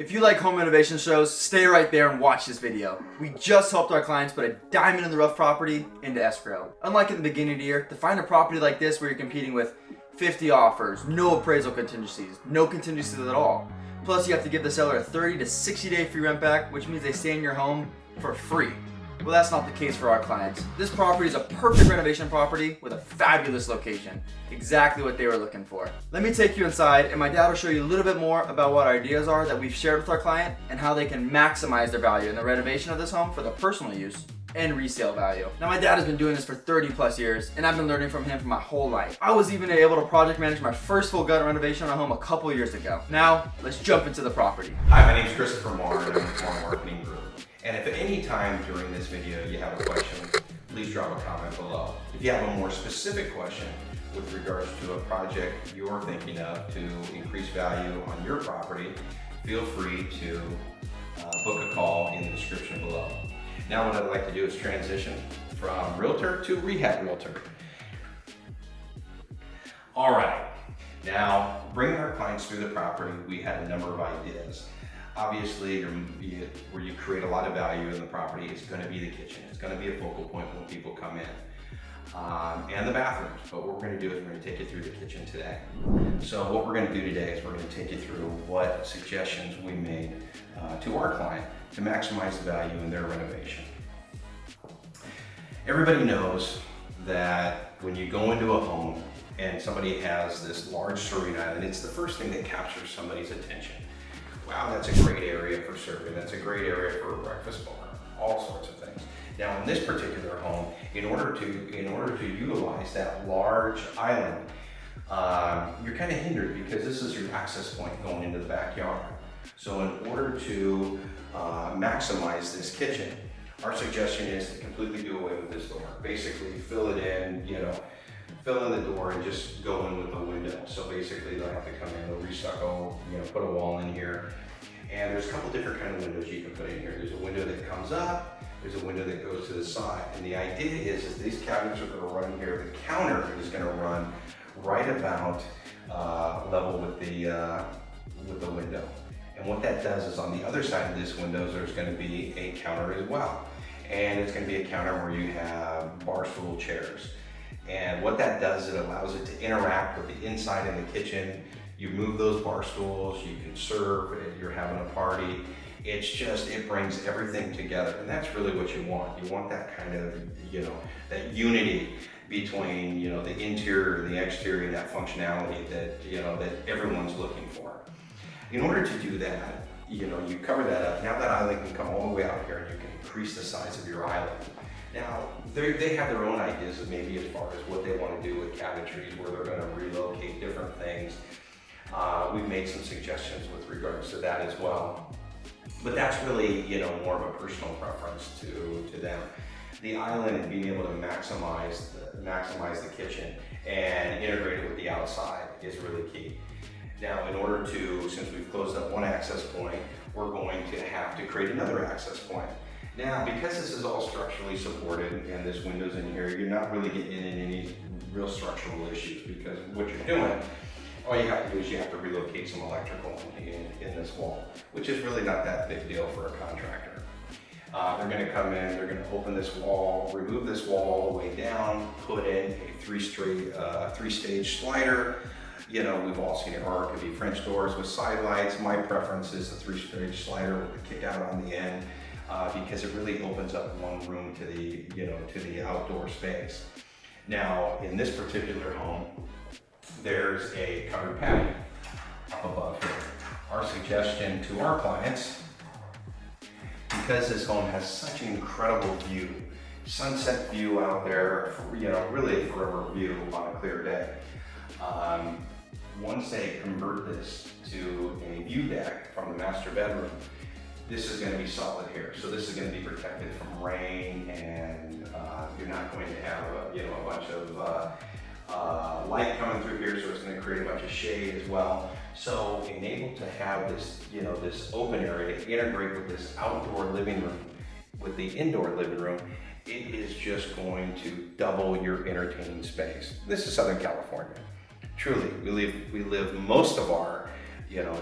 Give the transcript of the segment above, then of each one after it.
If you like home renovation shows, stay right there and watch this video. We just helped our clients put a diamond in the rough property into escrow. Unlike in the beginning of the year, to find a property like this where you're competing with 50 offers, no appraisal contingencies, no contingencies at all. Plus you have to give the seller a 30 to 60 day free rent back, which means they stay in your home for free. Well, that's not the case for our clients. This property is a perfect renovation property with a fabulous location. Exactly what they were looking for. Let me take you inside and my dad will show you a little bit more about what our ideas are that we've shared with our client and how they can maximize their value in the renovation of this home for the personal use and resale value. Now my dad has been doing this for 30 plus years and I've been learning from him for my whole life. I was even able to project manage my first full gut renovation on a home a couple years ago. Now, let's jump into the property. Hi, my name is Christopher Moore and I'm with Moore Marketing Group. And if at any time during this video you have a question, please drop a comment below. If you have a more specific question with regards to a project you're thinking of to increase value on your property, feel free to book a call in the description below. Now what I'd like to do is transition from realtor to rehab realtor. All right, now bringing our clients through the property, we had a number of ideas. Obviously, where you create a lot of value in the property is going to be the kitchen. It's going to be a focal point when people come in. And the bathrooms. But what we're going to do is we're going to take you through the kitchen today. So what we're going to do today is we're going to take you through what suggestions we made to our client to maximize the value in their renovation. Everybody knows that when you go into a home and somebody has this large serving island, it's the first thing that captures somebody's attention. Wow, that's a great area for serving. That's a great area for a breakfast bar, all sorts of things. Now in this particular home, in order to utilize that large island, you're kind of hindered because this is your access point going into the backyard. So in order to maximize this kitchen, our suggestion is to completely do away with this door. Basically fill it in, fill in the door and just go in with the window. So basically they'll have to come in, they'll restucco, put a wall in here. And there's a couple different kind of windows you can put in here. There's a window that comes up, there's a window that goes to the side. And the idea is these cabinets are gonna run here. The counter is gonna run right about level with the window. And what that does is on the other side of this window, there's gonna be a counter as well. And it's gonna be a counter where you have bar stool chairs. And what that does, it allows it to interact with the inside of the kitchen. You move those bar stools, you can serve, if you're having a party. It brings everything together. And that's really what you want. You want that kind of, that unity between, the interior and the exterior and that functionality that, that everyone's looking for. In order to do that, you cover that up. Now that island can come all the way out here and you can increase the size of your island. Now, they have their own ideas of maybe as far as what they want to do with cabinetries, where they're going to relocate different things. We've made some suggestions with regards to that as well. But that's really, more of a personal preference to them. The island and being able to maximize the kitchen and integrate it with the outside is really key. Now, in order to, since we've closed up one access point, we're going to have to create another access point. Now, because this is all structurally supported and this window's in here, you're not really getting in any real structural issues because what you're doing, all you have to do is you have to relocate some electrical in this wall, which is really not that big deal for a contractor. They're gonna come in, they're gonna open this wall, remove this wall all the way down, put in a three-stage slider. We've all seen it, or it could be French doors with side lights. My preference is a three-stage slider with the kick out on the end. Because it really opens up one room to the outdoor space. Now, in this particular home, there's a covered patio up above here. Our suggestion to our clients, because this home has such an incredible view, sunset view out there, really a forever view on a clear day. Once they convert this to a view deck from the master bedroom, this is going to be solid here. So this is going to be protected from rain, and you're not going to have a bunch of light coming through here, so it's going to create a bunch of shade as well. So being able to have this, this open area to integrate with this outdoor living room, with the indoor living room, it is just going to double your entertaining space. This is Southern California. Truly, we live most of our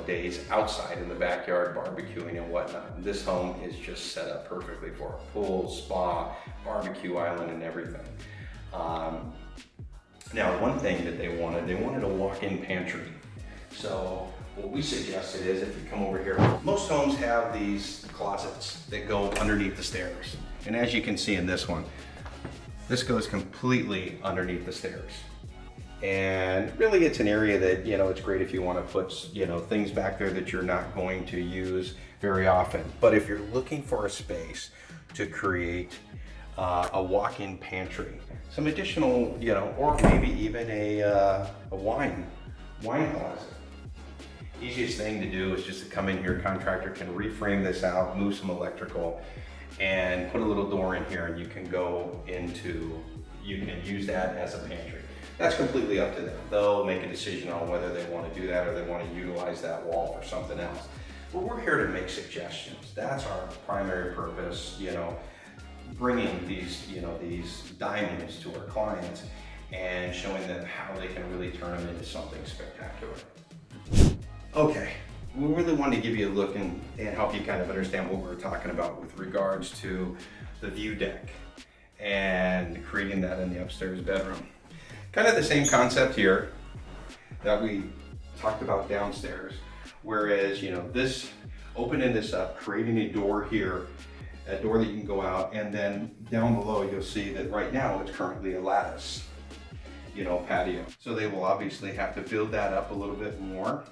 days outside in the backyard barbecuing and whatnot. This home is just set up perfectly for a pool, spa, barbecue island, and everything. Now, one thing that they wanted a walk-in pantry. So what we suggested is, if you come over here, most homes have these closets that go underneath the stairs. And as you can see in this one, this goes completely underneath the stairs. And really it's an area that, it's great if you want to put, things back there that you're not going to use very often. But if you're looking for a space to create a walk-in pantry, some additional, or maybe even a wine closet. Easiest thing to do is just to come in here. Contractor can reframe this out, move some electrical, and put a little door in here, and you can use that as a pantry. That's completely up to them. They'll make a decision on whether they want to do that or they want to utilize that wall for something else. But we're here to make suggestions. That's our primary purpose, bringing these diamonds to our clients and showing them how they can really turn them into something spectacular. Okay, we really wanted to give you a look and help you kind of understand what we're talking about with regards to the view deck and creating that in the upstairs bedroom. Kind of the same concept here that we talked about downstairs, whereas, this opening this up, creating a door here, a door that you can go out, and then down below you'll see that right now it's currently a lattice, patio. So they will obviously have to build that up a little bit more,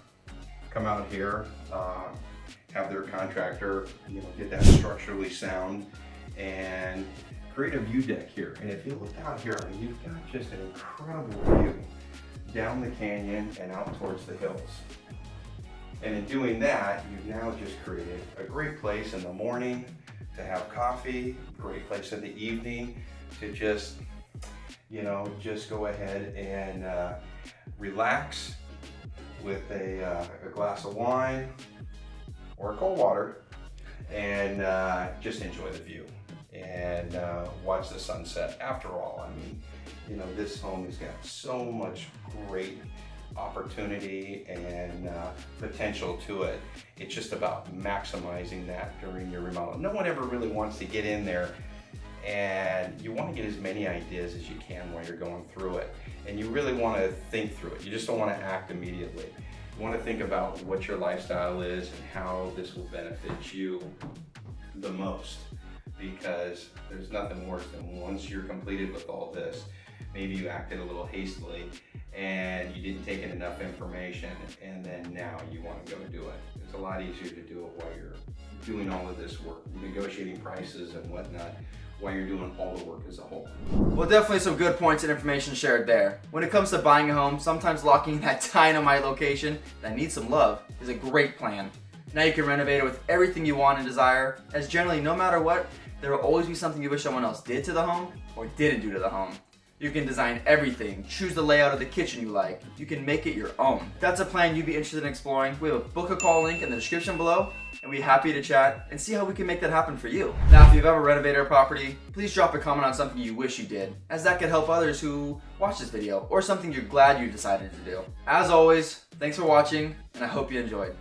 come out here, have their contractor, get that structurally sound, and create a view deck here. And if you look out here, you've got just an incredible view down the canyon and out towards the hills. And in doing that, you've now just created a great place in the morning to have coffee, great place in the evening to just go ahead and relax with a glass of wine or cold water and just enjoy the view and watch the sunset. After all, this home has got so much great opportunity and potential to it. It's just about maximizing that during your remodel. No one ever really wants to get in there, and you want to get as many ideas as you can while you're going through it. And you really want to think through it. You just don't want to act immediately. You want to think about what your lifestyle is and how this will benefit you the most. Because there's nothing worse than once you're completed with all this, maybe you acted a little hastily and you didn't take in enough information, and then now you want to go do it. It's a lot easier to do it while you're doing all of this work, negotiating prices and whatnot, while you're doing all the work as a whole. Well, definitely some good points and information shared there. When it comes to buying a home, sometimes locking that dynamite location that needs some love is a great plan. Now you can renovate it with everything you want and desire, as generally, no matter what, there will always be something you wish someone else did to the home or didn't do to the home. You can design everything, choose the layout of the kitchen you like. You can make it your own. If that's a plan you'd be interested in exploring, we have a book a call link in the description below, and we'd be happy to chat and see how we can make that happen for you. Now, if you've ever renovated a property, please drop a comment on something you wish you did, as that could help others who watch this video, or something you're glad you decided to do. As always, thanks for watching, and I hope you enjoyed.